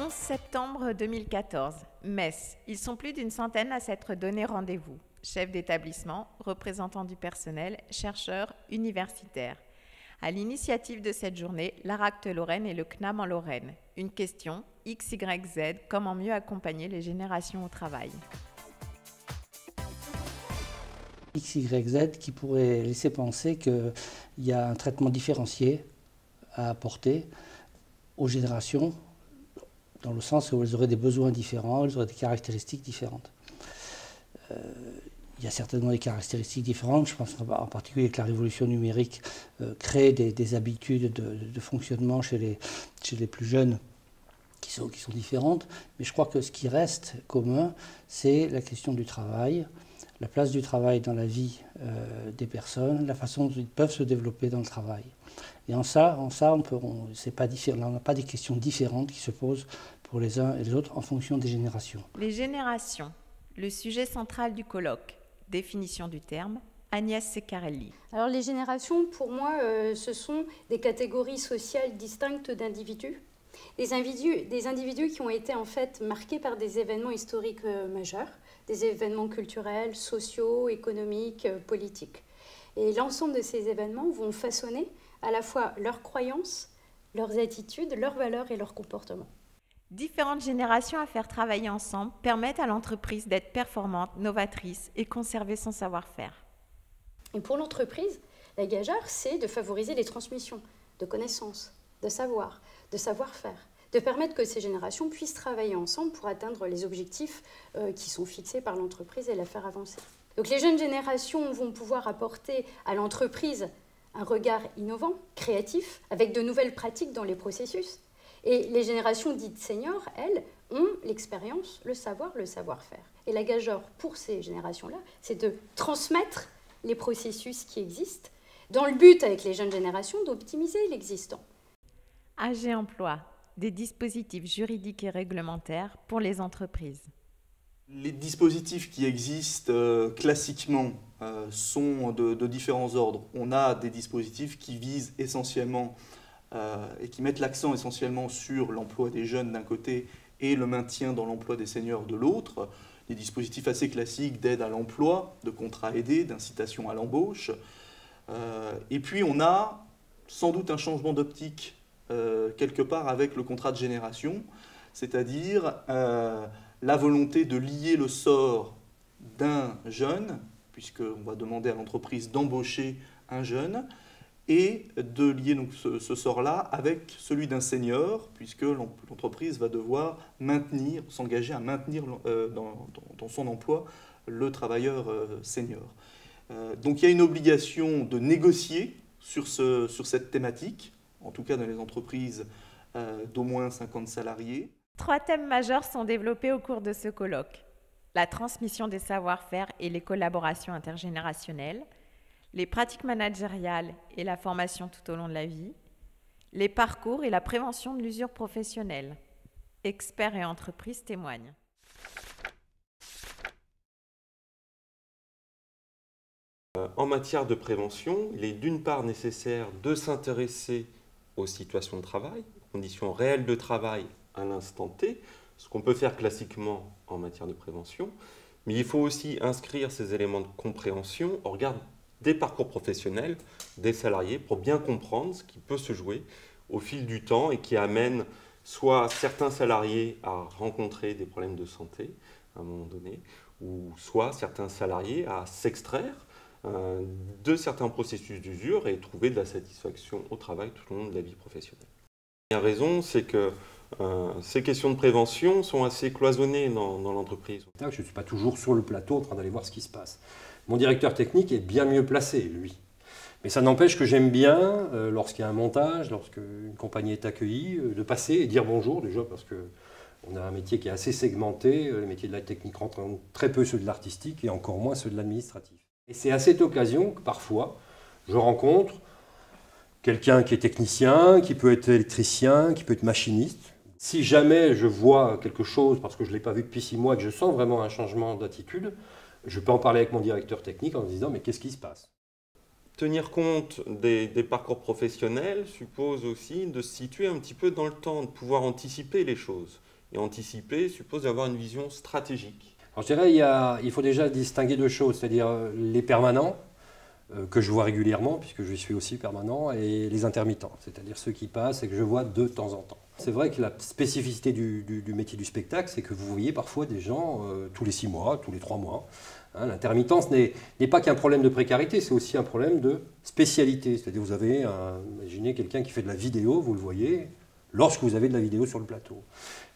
11 septembre 2014, Metz. Ils sont plus d'une centaine à s'être donné rendez-vous. Chefs d'établissement, représentants du personnel, chercheurs, universitaires. À l'initiative de cette journée, l'ARACT Lorraine et le CNAM en Lorraine. Une question, XYZ, comment mieux accompagner les générations au travail? XYZ qui pourrait laisser penser qu'il y a un traitement différencié à apporter aux générations, dans le sens où elles auraient des besoins différents, elles auraient des caractéristiques différentes. Il y a certainement des caractéristiques différentes, je pense en particulier que la révolution numérique crée des habitudes de fonctionnement chez les plus jeunes qui sont différentes, mais je crois que ce qui reste commun, c'est la question du travail, la place du travail dans la vie des personnes, la façon dont ils peuvent se développer dans le travail. Et on n'a pas des questions différentes qui se posent pour les uns et les autres en fonction des générations. Les générations, le sujet central du colloque. Définition du terme, Agnès Seccarelli. Alors les générations, pour moi, ce sont des catégories sociales distinctes d'individus. Des individus qui ont été en fait marqués par des événements historiques majeurs, des événements culturels, sociaux, économiques, politiques. Et l'ensemble de ces événements vont façonner à la fois leurs croyances, leurs attitudes, leurs valeurs et leurs comportements. Différentes générations à faire travailler ensemble permettent à l'entreprise d'être performante, novatrice et conserver son savoir-faire. Et pour l'entreprise, la gageure, c'est de favoriser les transmissions de connaissances, de savoir, de savoir-faire, de permettre que ces générations puissent travailler ensemble pour atteindre les objectifs qui sont fixés par l'entreprise et la faire avancer. Donc les jeunes générations vont pouvoir apporter à l'entreprise un regard innovant, créatif, avec de nouvelles pratiques dans les processus. Et les générations dites seniors, elles, ont l'expérience, le savoir-faire. Et la gageure pour ces générations-là, c'est de transmettre les processus qui existent, dans le but, avec les jeunes générations, d'optimiser l'existant. AG Emploi, des dispositifs juridiques et réglementaires pour les entreprises. Les dispositifs qui existent classiquement sont de différents ordres. On a des dispositifs qui visent essentiellement et qui mettent l'accent essentiellement sur l'emploi des jeunes d'un côté et le maintien dans l'emploi des seniors de l'autre. Des dispositifs assez classiques d'aide à l'emploi, de contrats aidés, d'incitation à l'embauche. Et puis on a sans doute un changement d'optique quelque part avec le contrat de génération, c'est-à-dire la volonté de lier le sort d'un jeune, puisqu'on va demander à l'entreprise d'embaucher un jeune, et de lier donc ce sort-là avec celui d'un senior, puisque l'entreprise va devoir s'engager à maintenir dans son emploi le travailleur senior. Donc il y a une obligation de négocier sur cette thématique, en tout cas dans les entreprises d'au moins 50 salariés. 3 thèmes majeurs sont développés au cours de ce colloque. La transmission des savoir-faire et les collaborations intergénérationnelles, les pratiques managériales et la formation tout au long de la vie, les parcours et la prévention de l'usure professionnelle. Experts et entreprises témoignent. En matière de prévention, il est d'une part nécessaire de s'intéresser aux situations de travail, aux conditions réelles de travail à l'instant T, ce qu'on peut faire classiquement en matière de prévention, mais il faut aussi inscrire ces éléments de compréhension au regard des parcours professionnels des salariés pour bien comprendre ce qui peut se jouer au fil du temps et qui amène soit certains salariés à rencontrer des problèmes de santé à un moment donné, ou soit certains salariés à s'extraire de certains processus d'usure et trouver de la satisfaction au travail tout au long de la vie professionnelle. La raison, c'est que ces questions de prévention sont assez cloisonnées dans l'entreprise. Je ne suis pas toujours sur le plateau en train d'aller voir ce qui se passe. Mon directeur technique est bien mieux placé, lui. Mais ça n'empêche que j'aime bien, lorsqu'il y a un montage, lorsqu'une compagnie est accueillie, de passer et dire bonjour déjà, parce qu'on a un métier qui est assez segmenté. Les métiers de la technique rentrent très peu ceux de l'artistique et encore moins ceux de l'administratif. Et c'est à cette occasion que parfois, je rencontre quelqu'un qui est technicien, qui peut être électricien, qui peut être machiniste. Si jamais je vois quelque chose, parce que je ne l'ai pas vu depuis 6 mois, que je sens vraiment un changement d'attitude, je peux en parler avec mon directeur technique en me disant « mais qu'est-ce qui se passe ?» Tenir compte des parcours professionnels suppose aussi de se situer un petit peu dans le temps, de pouvoir anticiper les choses. Et anticiper suppose d'avoir une vision stratégique. Alors je dirais il faut déjà distinguer deux choses, c'est-à-dire les permanents, que je vois régulièrement, puisque je suis aussi permanent, et les intermittents, c'est-à-dire ceux qui passent et que je vois de temps en temps. C'est vrai que la spécificité du métier du spectacle, c'est que vous voyez parfois des gens tous les 6 mois, tous les 3 mois. Hein, l'intermittence n'est pas qu'un problème de précarité, c'est aussi un problème de spécialité. C'est-à-dire vous avez, imaginez quelqu'un qui fait de la vidéo, vous le voyez, lorsque vous avez de la vidéo sur le plateau.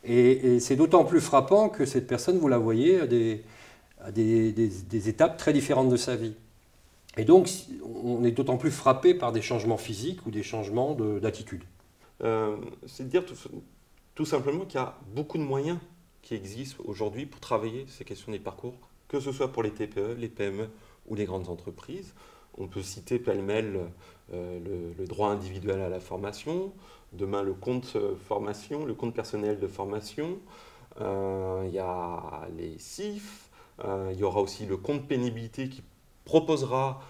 Et c'est d'autant plus frappant que cette personne, vous la voyez à des étapes très différentes de sa vie. Et donc, on est d'autant plus frappé par des changements physiques ou des changements d'attitude. C'est de dire tout simplement qu'il y a beaucoup de moyens qui existent aujourd'hui pour travailler ces questions des parcours, que ce soit pour les TPE, les PME ou les grandes entreprises. On peut citer pêle-mêle le droit individuel à la formation, demain le compte formation, le compte personnel de formation, il y a les CIF, il y aura aussi le compte pénibilité qui proposera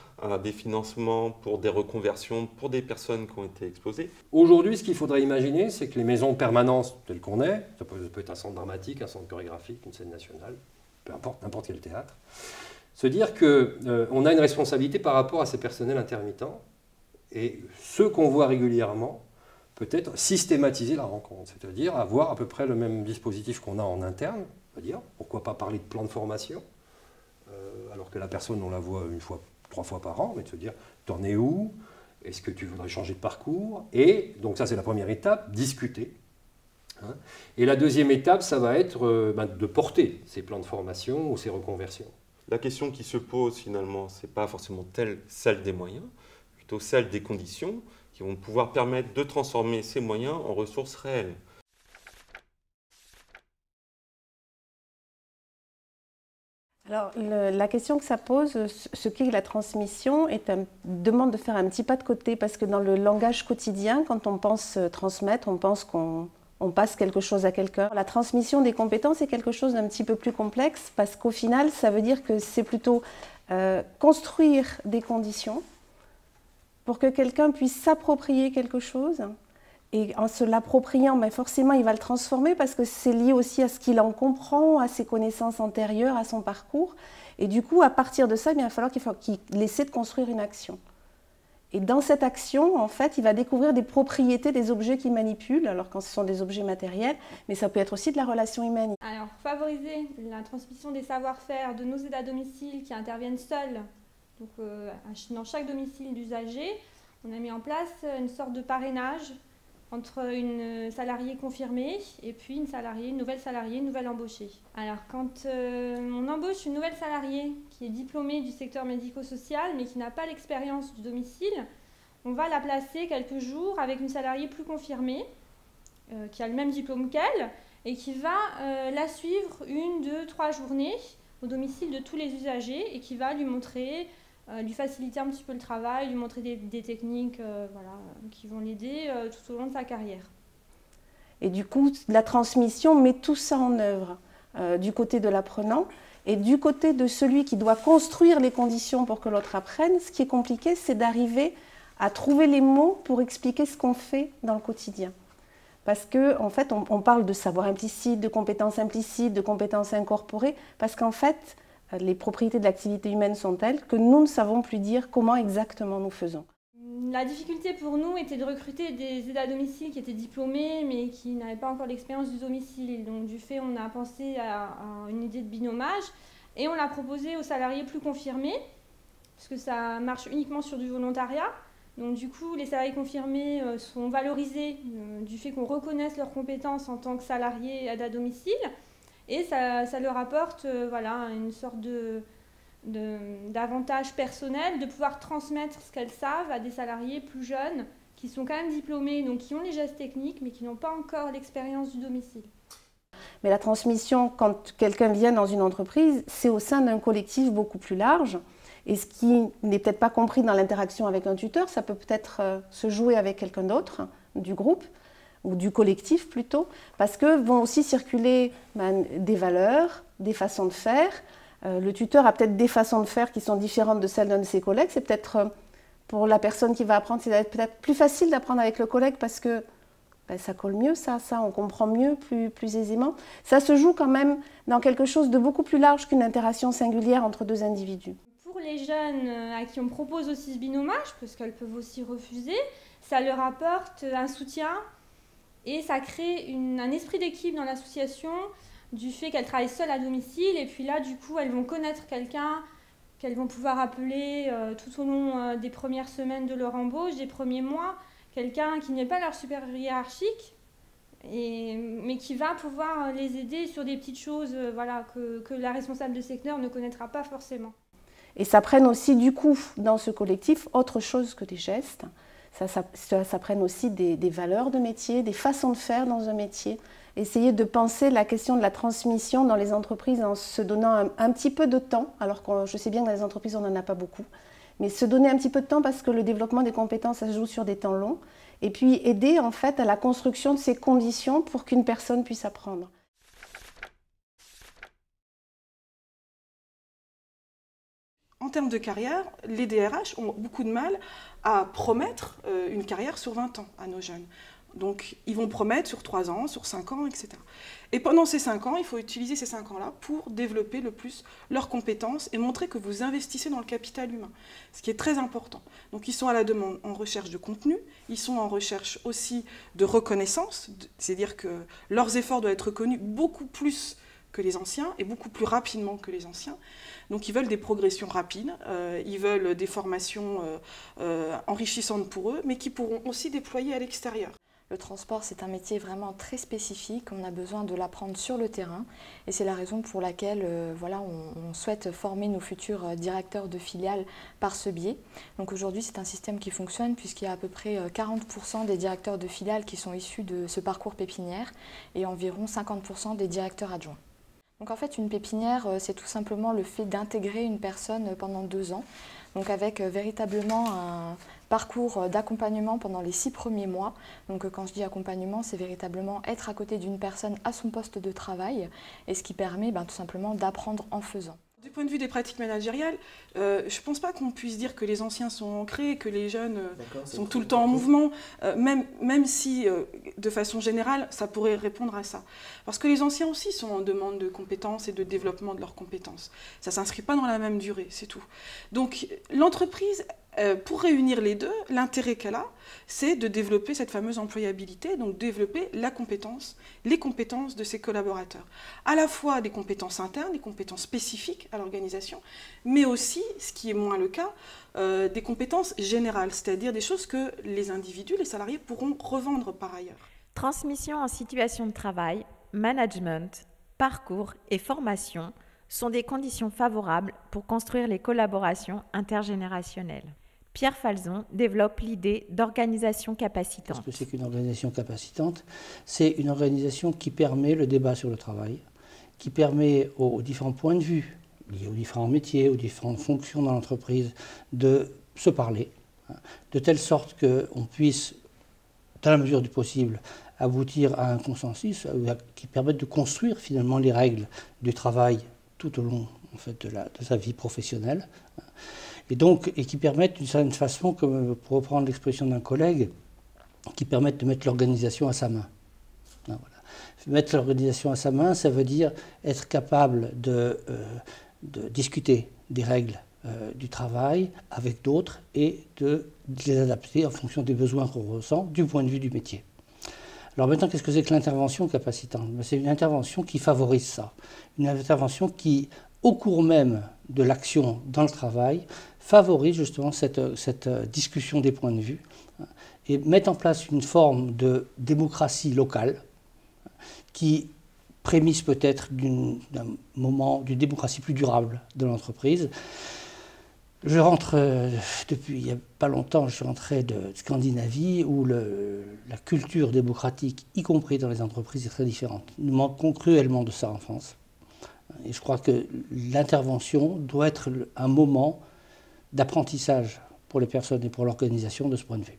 des financements pour des reconversions pour des personnes qui ont été exposées. Aujourd'hui, ce qu'il faudrait imaginer, c'est que les maisons de permanence telles qu'on est, ça peut être un centre dramatique, un centre chorégraphique, une scène nationale, peu importe, n'importe quel théâtre, se dire qu'on a une responsabilité par rapport à ces personnels intermittents et ceux qu'on voit régulièrement, peut-être systématiser la rencontre, c'est-à-dire avoir à peu près le même dispositif qu'on a en interne, on va dire, pourquoi pas parler de plan de formation, alors que la personne, on la voit 1 fois, 3 fois par an, mais de se dire, t'en es où? Est-ce que tu voudrais changer de parcours? Et donc ça, c'est la première étape, discuter. Hein. Et la deuxième étape, ça va être de porter ces plans de formation ou ces reconversions. La question qui se pose finalement, ce n'est pas forcément celle des moyens, plutôt celle des conditions qui vont pouvoir permettre de transformer ces moyens en ressources réelles. Alors, la question que ça pose, ce qu'est la transmission, demande de faire un petit pas de côté, parce que dans le langage quotidien, quand on pense transmettre, on pense qu'on passe quelque chose à quelqu'un. La transmission des compétences est quelque chose d'un petit peu plus complexe, parce qu'au final, ça veut dire que c'est plutôt construire des conditions pour que quelqu'un puisse s'approprier quelque chose. Et en se l'appropriant, forcément, il va le transformer parce que c'est lié aussi à ce qu'il en comprend, à ses connaissances antérieures, à son parcours. Et du coup, à partir de ça, il va falloir qu'il essaie de construire une action. Et dans cette action, en fait, il va découvrir des propriétés des objets qu'il manipule, alors quand ce sont des objets matériels, mais ça peut être aussi de la relation humaine. Alors, favoriser la transmission des savoir-faire de nos aides à domicile qui interviennent seuls, donc, dans chaque domicile d'usager, on a mis en place une sorte de parrainage entre une salariée confirmée et puis une nouvelle salariée, une nouvelle embauchée. Alors quand on embauche une nouvelle salariée qui est diplômée du secteur médico-social mais qui n'a pas l'expérience du domicile, on va la placer quelques jours avec une salariée plus confirmée qui a le même diplôme qu'elle et qui va la suivre 1, 2, 3 journées au domicile de tous les usagers et qui va lui montrer lui faciliter un petit peu le travail, lui montrer des techniques qui vont l'aider tout au long de sa carrière. Et du coup, la transmission met tout ça en œuvre du côté de l'apprenant et du côté de celui qui doit construire les conditions pour que l'autre apprenne. Ce qui est compliqué, c'est d'arriver à trouver les mots pour expliquer ce qu'on fait dans le quotidien. Parce qu'en fait, on parle de savoir implicite, de compétences implicites, de compétences incorporées, parce qu'en fait, les propriétés de l'activité humaine sont telles que nous ne savons plus dire comment exactement nous faisons. La difficulté pour nous était de recruter des aides à domicile qui étaient diplômés mais qui n'avaient pas encore l'expérience du domicile. Donc du fait, on a pensé à une idée de binomage et on l'a proposé aux salariés plus confirmés parce que ça marche uniquement sur du volontariat. Donc du coup, les salariés confirmés sont valorisés du fait qu'on reconnaisse leurs compétences en tant que salariés aide à domicile. Et ça leur apporte une sorte d'avantage personnel de pouvoir transmettre ce qu'elles savent à des salariés plus jeunes qui sont quand même diplômés, donc qui ont les gestes techniques mais qui n'ont pas encore l'expérience du domicile. Mais la transmission, quand quelqu'un vient dans une entreprise, c'est au sein d'un collectif beaucoup plus large. Et ce qui n'est peut-être pas compris dans l'interaction avec un tuteur, ça peut peut-être se jouer avec quelqu'un d'autre du groupe, ou du collectif plutôt, parce que vont aussi circuler des valeurs, des façons de faire. Le tuteur a peut-être des façons de faire qui sont différentes de celles d'un de ses collègues. C'est peut-être, pour la personne qui va apprendre, c'est peut-être plus facile d'apprendre avec le collègue parce que ben, ça colle mieux, ça, on comprend mieux, plus aisément. Ça se joue quand même dans quelque chose de beaucoup plus large qu'une interaction singulière entre deux individus. Pour les jeunes à qui on propose aussi ce binômage, parce qu'elles peuvent aussi refuser, ça leur apporte un soutien et ça crée un esprit d'équipe dans l'association, du fait qu'elles travaillent seules à domicile, et puis là, du coup, elles vont connaître quelqu'un qu'elles vont pouvoir appeler tout au long des premières semaines de leur embauche, des premiers mois, quelqu'un qui n'est pas leur supérieur hiérarchique, mais qui va pouvoir les aider sur des petites choses voilà, que la responsable de secteur ne connaîtra pas forcément. Et ça prenne aussi, du coup, dans ce collectif, autre chose que des gestes. Ça prenne aussi des valeurs de métier, des façons de faire dans un métier. Essayer de penser la question de la transmission dans les entreprises en se donnant un petit peu de temps, alors que je sais bien que dans les entreprises, on n'en a pas beaucoup, mais se donner un petit peu de temps parce que le développement des compétences, ça se joue sur des temps longs, et puis aider en fait à la construction de ces conditions pour qu'une personne puisse apprendre. En termes de carrière, les DRH ont beaucoup de mal à promettre une carrière sur 20 ans à nos jeunes. Donc, ils vont promettre sur 3 ans, sur 5 ans, etc. Et pendant ces 5 ans, il faut utiliser ces 5 ans-là pour développer le plus leurs compétences et montrer que vous investissez dans le capital humain, ce qui est très important. Donc, ils sont à la demande en recherche de contenu, ils sont en recherche aussi de reconnaissance, c'est-à-dire que leurs efforts doivent être reconnus beaucoup plus que les anciens et beaucoup plus rapidement que les anciens. Donc ils veulent des progressions rapides, ils veulent des formations enrichissantes pour eux, mais qui pourront aussi déployer à l'extérieur. Le transport, c'est un métier vraiment très spécifique, on a besoin de l'apprendre sur le terrain et c'est la raison pour laquelle voilà, on souhaite former nos futurs directeurs de filiales par ce biais. Donc aujourd'hui, c'est un système qui fonctionne puisqu'il y a à peu près 40% des directeurs de filiales qui sont issus de ce parcours pépinière et environ 50% des directeurs adjoints. Donc en fait, une pépinière, c'est tout simplement le fait d'intégrer une personne pendant 2 ans, donc avec véritablement un parcours d'accompagnement pendant les 6 premiers mois. Donc quand je dis accompagnement, c'est véritablement être à côté d'une personne à son poste de travail, et ce qui permet tout simplement d'apprendre en faisant. Du point de vue des pratiques managériales, je ne pense pas qu'on puisse dire que les anciens sont ancrés, que les jeunes sont tout le temps en mouvement, même si, de façon générale, ça pourrait répondre à ça. Parce que les anciens aussi sont en demande de compétences et de développement de leurs compétences. Ça ne s'inscrit pas dans la même durée, c'est tout. Donc l'entreprise, pour réunir les deux, l'intérêt qu'elle a, c'est de développer cette fameuse employabilité, donc développer la compétence, les compétences de ses collaborateurs. À la fois des compétences internes, des compétences spécifiques à l'organisation, mais aussi, ce qui est moins le cas, des compétences générales, c'est-à-dire des choses que les individus, les salariés pourront revendre par ailleurs. Transmission en situation de travail, management, parcours et formation sont des conditions favorables pour construire les collaborations intergénérationnelles. Pierre Falzon développe l'idée d'organisation capacitante. Qu'est-ce que c'est qu'une organisation capacitante? C'est une organisation qui permet le débat sur le travail, qui permet aux différents points de vue, liés aux différents métiers, aux différentes fonctions dans l'entreprise, de se parler, de telle sorte qu'on puisse, dans la mesure du possible, aboutir à un consensus qui permette de construire finalement les règles du travail tout au long en fait, de sa vie professionnelle. Et qui permettent d'une certaine façon, comme pour reprendre l'expression d'un collègue, qui permettent de mettre l'organisation à sa main. Voilà. Mettre l'organisation à sa main, ça veut dire être capable de discuter des règles du travail avec d'autres et de les adapter en fonction des besoins qu'on ressent du point de vue du métier. Alors maintenant, qu'est-ce que c'est que l'intervention capacitante? C'est une intervention qui favorise ça. Une intervention qui, au cours même de l'action dans le travail, favorise justement cette discussion des points de vue et met en place une forme de démocratie locale qui prémisse peut-être d'un moment d'une démocratie plus durable de l'entreprise. Je rentre, depuis il n'y a pas longtemps, je rentrais de Scandinavie où la culture démocratique, y compris dans les entreprises, est très différente. Nous manquons cruellement de ça en France. Et je crois que l'intervention doit être un moment d'apprentissage pour les personnes et pour l'organisation de ce point de vue.